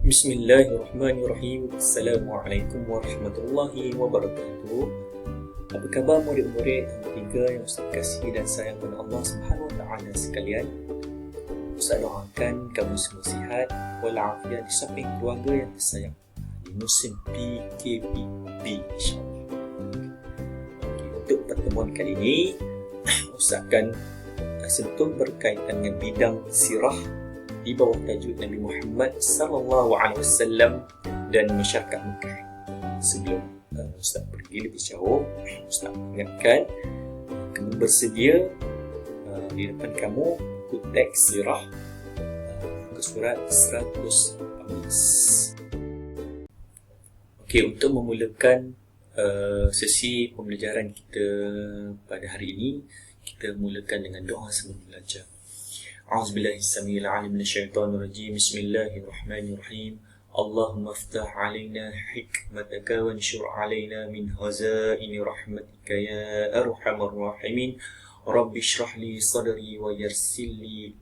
Bismillahirrahmanirrahim. Assalamualaikum warahmatullahi wabarakatuh. Apa khabar murid-murid tiga yang Ustaz kasih dan sayang kepada Allah Subhanahu wa taala sekalian? Ustaz doakan kamu semua sihat walafiat di samping keluarga yang tersayang di musim PKPB insya-Allah. Untuk pertemuan kali ini Ustaz akan sentuh berkaitan dengan bidang sirah di bawah tajuk Nabi Muhammad sallallahu alaihi wasallam dan masyarakat Mekah. Sebelum Ustaz pergi lebih jauh, Ustaz ingatkan kamu bersedia di depan kamu buku teks sirah ke surat 114. Okey, untuk memulakan sesi pembelajaran kita pada hari ini, kita mulakan dengan doa sebelum belajar. A'udzubillahi as-sami'il 'alim minasyaitonir rajim. Bismillahirrahmanirrahim. Allahumma iftah 'alaina hikmataka wanshur 'alaina min khazaini rahmatika ya arhamar rahimin. Rabbi shrah li sadri wa yassir li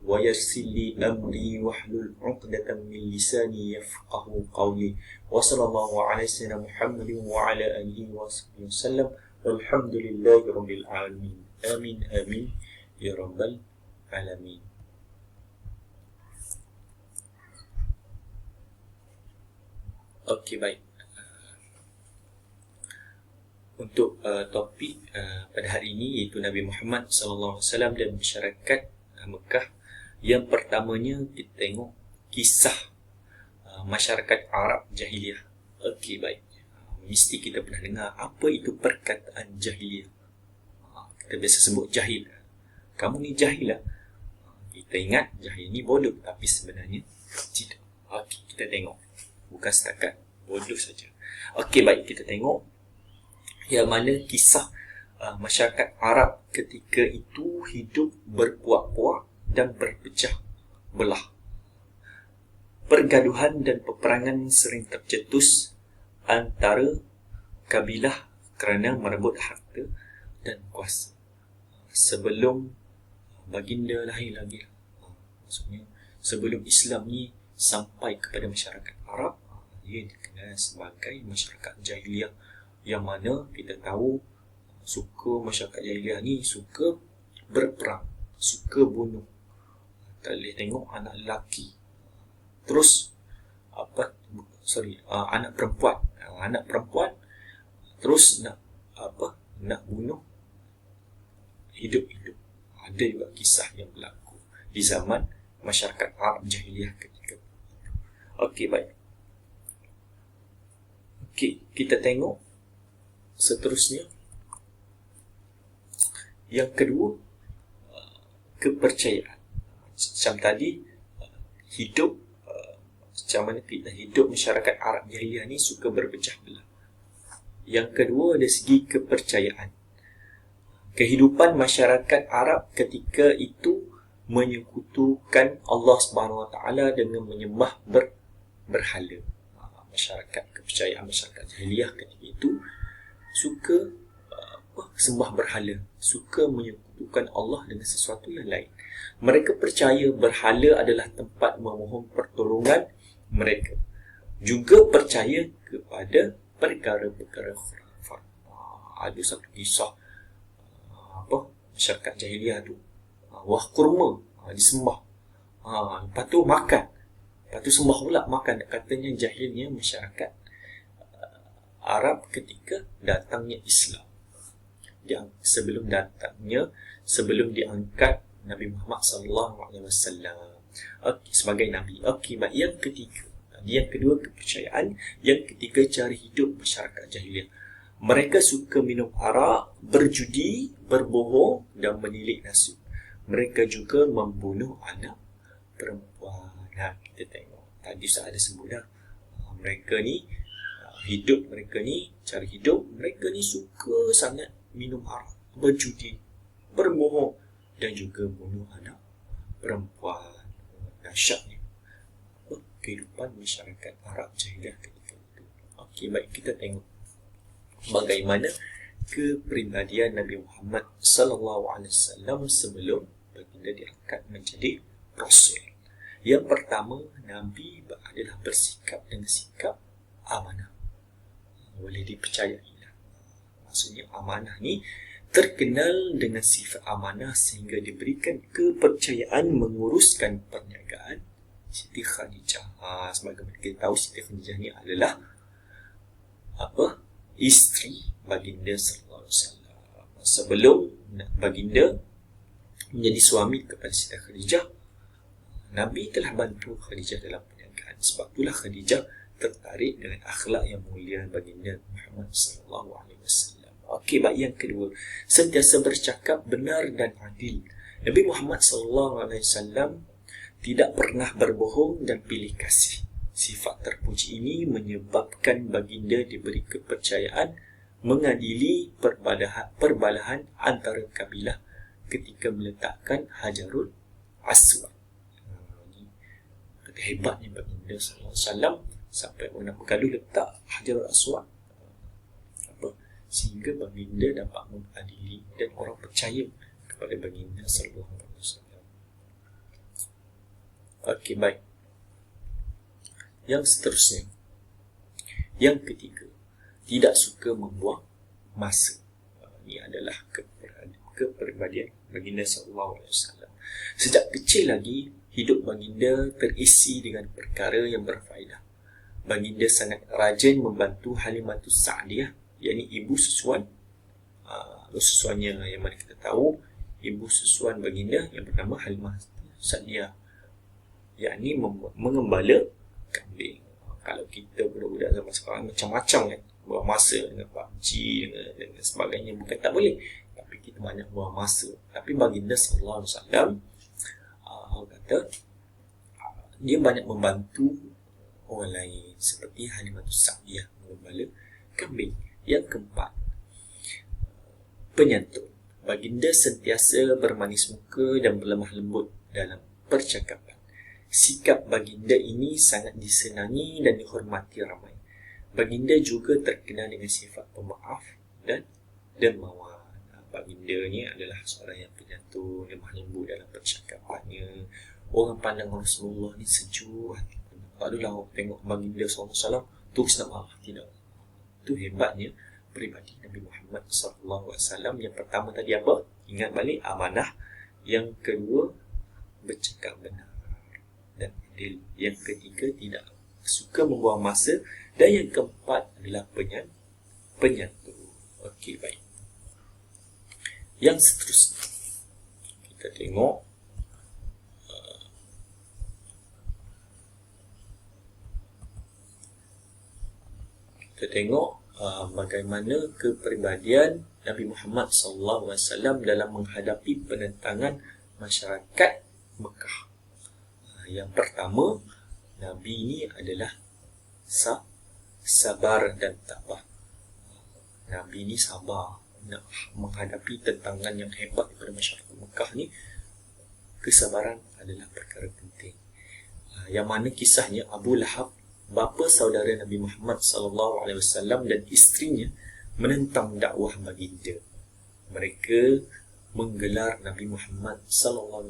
amri wahlul 'uqdatam min lisani yafqahu qawli. Wa sallallahu 'ala sayyidina Muhammadin wa 'ala alihi wa sahbihi wasallam. Walhamdulillahi rabbil alamin. Amin amin ya rabbal alamin. Okey, baik. Untuk topik pada hari ini iaitu Nabi Muhammad sallallahu alaihi wasallam dan masyarakat Mekah. Yang pertamanya kita tengok kisah masyarakat Arab jahiliyah. Okey, baik. Mesti kita pernah dengar apa itu perkataan jahiliyah. Kita biasa sebut jahil. Kamu ni jahil lah. Kita ingat jahil ni bodoh, tapi sebenarnya tidak. Okey, kita tengok. Bukan setakat bodoh saja. Okey, baik, kita tengok yang mana kisah masyarakat Arab ketika itu hidup berpuak-puak dan berpecah belah. Pergaduhan dan peperangan sering tercetus antara kabilah kerana merebut harta dan kuasa. Sebelum baginda lahir lagi, maksudnya sebelum Islam ni sampai kepada masyarakat Arab, ia dikenal sebagai masyarakat jahiliyah, yang mana kita tahu suka masyarakat jahiliyah ni suka berperang, suka bunuh. Kita boleh tengok anak lelaki, terus anak perempuan terus nak bunuh hidup-hidup. Ada juga kisah yang berlaku di zaman masyarakat Arab jahiliyah ketika. Okey, baik. Okey, kita tengok seterusnya. Yang kedua, kepercayaan. Macam tadi, macam mana kita hidup masyarakat Arab jahiliyah ni suka berpecah belah. Yang kedua, dari segi kepercayaan. Kehidupan masyarakat Arab ketika itu menyekutukan Allah Subhanahu Wa Taala dengan menyembah berhala. Kepercayaan masyarakat jahiliyah ketika itu suka sembah berhala, suka menyekutukan Allah dengan sesuatu yang lain. Mereka percaya berhala adalah tempat memohon pertolongan mereka. Juga percaya kepada perkara-perkara khurafat. Ada satu kisah masyarakat jahiliyah tu, wah kurma disembah, lepas tu makan, lepas tu sembah pula makan. Katanya jahilnya masyarakat Arab ketika datangnya Islam. Sebelum diangkat Nabi Muhammad sallallahu alaihi wasallam sebagai nabi. Okey, baik. Yang kedua kepercayaan, yang ketiga cara hidup masyarakat jahiliyah. Mereka suka minum arak, berjudi, berbohong dan menilik nasib. Mereka juga membunuh anak perempuan. Kita tengok tadi saya ada sebut dah. Cara hidup mereka ni suka sangat minum arak, berjudi, berbohong dan juga bunuh anak perempuan. Dahsyatnya kehidupan masyarakat Arab jahiliyah ketika itu. Okey, baik, kita tengok bagaimana kepribadian Nabi Muhammad sallallahu alaihi wasallam sebelum baginda diangkat menjadi rasul. Yang pertama, Nabi adalah bersikap dengan sikap amanah. Boleh dipercayai. Maksudnya amanah ni terkenal dengan sifat amanah sehingga diberikan kepercayaan menguruskan perniagaan Siti Khadijah. Sebagaimana kita tahu, Siti Khadijah ni adalah isteri baginda sallallahu alaihi wasallam. Sebelum baginda menjadi suami kepada Siti Khadijah, Nabi telah bantu Khadijah dalam perniagaan. Sebab itulah Khadijah tertarik dengan akhlak yang mulia baginda Muhammad sallallahu alaihi wasallam. Okey, baik, yang kedua, sentiasa bercakap benar dan adil. Nabi Muhammad sallallahu alaihi wasallam tidak pernah berbohong dan pilih kasih. Sifat terpuji ini menyebabkan baginda diberi kepercayaan mengadili perbalahan antara kabilah ketika meletakkan Hajarul Aswad. Hebatnya baginda sallallahu alaihi wasallam sampai orang bergaduh letak Hajarul Aswad, sehingga baginda dapat mengadili dan orang percaya kepada baginda sallallahu alaihi wasallam. Okey, baik. Yang seterusnya, yang ketiga, tidak suka membuang masa. Ini adalah kepribadian baginda sallallahu alaihi wasallam. Sejak kecil lagi, hidup baginda terisi dengan perkara yang berfaedah. Baginda sangat rajin membantu Halimatus Sa'diyah, yakni ibu susuan. Susuannya yang mana kita tahu, ibu susuan baginda yang bernama Halimah Sa'diyah, yakni mengembala kambing. Kalau kita budak-budak zaman sekarang macam-macam kan, buang masa dengan PUBG dan sebagainya, bukan tak boleh, tapi kita banyak buang masa. Tapi baginda sallallahu alaihi wasallam kata dia banyak membantu orang lain, seperti Halimatus Sa'diyah mengembala kambing. Yang keempat, penyantun. Baginda sentiasa bermanis muka dan berlemah lembut dalam percakapan. Sikap baginda ini sangat disenangi dan dihormati ramai. Baginda juga terkenal dengan sifat pemaaf dan dermawan. Baginda ni adalah seorang yang penyantun, lemah lembut dalam percakapannya. Orang pandang Rasulullah ni sejuk hati. Tak adalah orang tengok baginda sallallahu alaihi wasallam terus nak marah, tidak. Itu hebatnya peribadi Nabi Muhammad sallallahu alaihi wasallam. Yang pertama tadi apa? Ingat balik, amanah. Yang kedua, bercakap benar dan adil. Yang ketiga, tidak suka membuang masa. Dan yang keempat adalah penyantun. Okey, baik. Yang seterusnya, kita tengok bagaimana kepribadian Nabi Muhammad SAW dalam menghadapi penentangan masyarakat Mekah. Yang pertama, Nabi ini adalah sabar dan tabah. Nabi ini sabar nak menghadapi tentangan yang hebat daripada masyarakat Mekah ni. Kesabaran adalah perkara penting. Yang mana kisahnya Abu Lahab, bapa saudara Nabi Muhammad SAW dan isterinya, menentang dakwah baginda. Mereka menggelar Nabi Muhammad SAW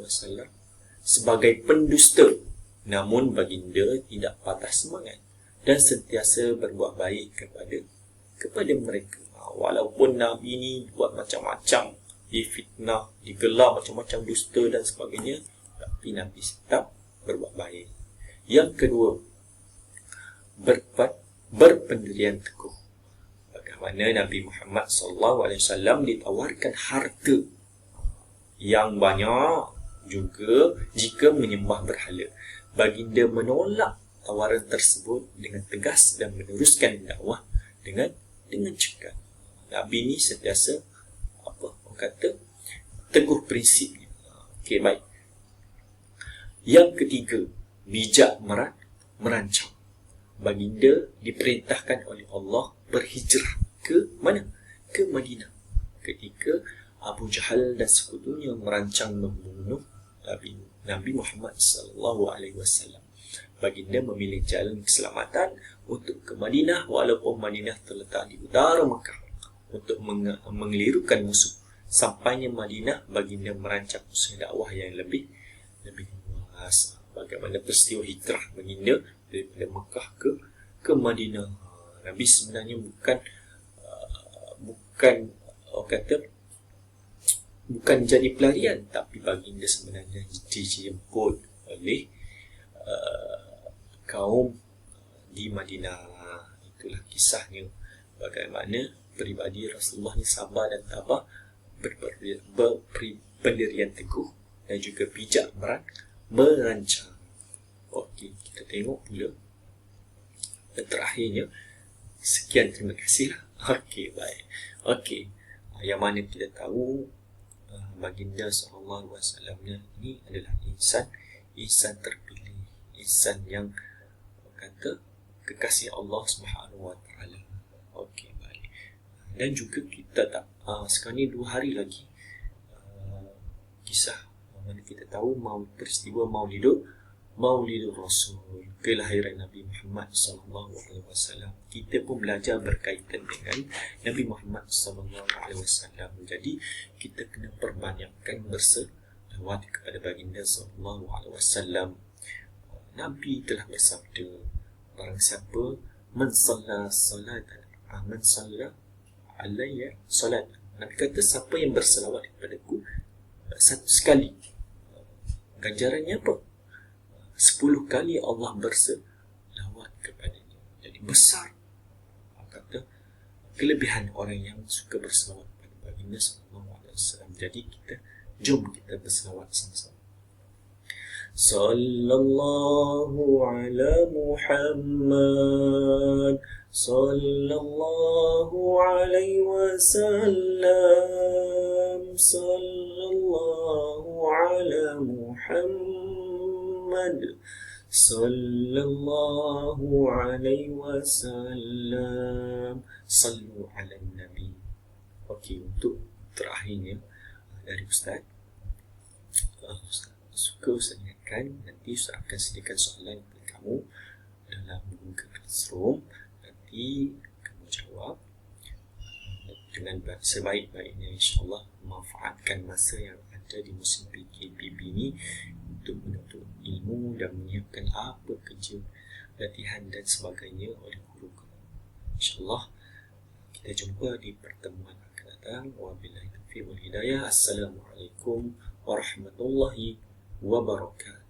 sebagai pendusta. Namun baginda tidak patah semangat dan sentiasa berbuat baik kepada mereka. Walaupun Nabi ni buat macam-macam, difitnah, digelar macam-macam dusta dan sebagainya, tapi Nabi tetap berbuat baik. Yang kedua, berpendirian teguh. Bagaimana Nabi Muhammad SAW ditawarkan harta yang banyak juga jika menyembah berhala. Baginda menolak tawaran tersebut dengan tegas dan meneruskan dakwah dengan cekal. Nabi ni sentiasa teguh prinsipnya. Okey, baik. Yang ketiga, bijak merancang. Baginda diperintahkan oleh Allah berhijrah ke mana? Ke Madinah. Ketika Abu Jahal dan sekutunya merancang membunuh Nabi Muhammad SAW, baginda memilih jalan keselamatan untuk ke Madinah, walaupun Madinah terletak di utara Mekah, untuk mengelirukan musuh. Sampainya Madinah, baginda merancang usaha dakwah yang lebih luas. bagaimana peristiwa hijrah baginda daripada Mekah ke Madinah. Nabi sebenarnya bukan orang kata bukan jadi pelarian, tapi baginda sebenarnya dijemput oleh kaum di Madinah. Itulah kisahnya bagaimana peribadi Rasulullah ni sabar dan tabah, berpendirian teguh dan juga bijak merancang. Okey, kita tengok pula dan terakhirnya. Sekian, terima kasih lah. Okey, baik. Okey, yang mana kita tahu baginda SAW ni adalah insan terpilih, insan yang kata kekasih Allah Subhanahu Wa Taala. Okey, baik. Dan juga kita tak sekarang ni 2 hari lagi kisah mana kita tahu peristiwa Maulidur Rasul, kelahiran Nabi Muhammad SAW. Kita pun belajar berkaitan dengan Nabi Muhammad SAW. Jadi kita kena perbanyakkan berselawat kepada baginda SAW. Nabi telah bersabda, barang siapa mensalla alayya salat. Nabi kata, siapa yang berselawat kepadaku satu sekali, ganjarannya apa? 10 kali Allah berselawat kepadanya. Jadi besar kata kelebihan orang yang suka berselawat kepada baginda SAW. Jadi jom kita berselawat sama-sama. Sallallahu ala Muhammad, sallallahu alaihi wasallam, sallallahu ala Muhammad, sallallahu alaihi wasallam, sallu ala Nabi. Okey, untuk terakhirnya dari Ustaz, Ustaz ingatkan, nanti Ustaz akan sediakan soalan kepada kamu dalam Google Classroom. Nanti kamu jawab dengan sebaik-baiknya, insyaAllah. Manfaatkan masa yang ada di musim PKPB ini untuk menuntut ilmu dan menyiapkan apa kerja, latihan dan sebagainya oleh guru kamu. InsyaAllah kita jumpa di pertemuan akan datang. Wabillahi taufiq wal hidayah. Assalamualaikum warahmatullahi wabarakatuh.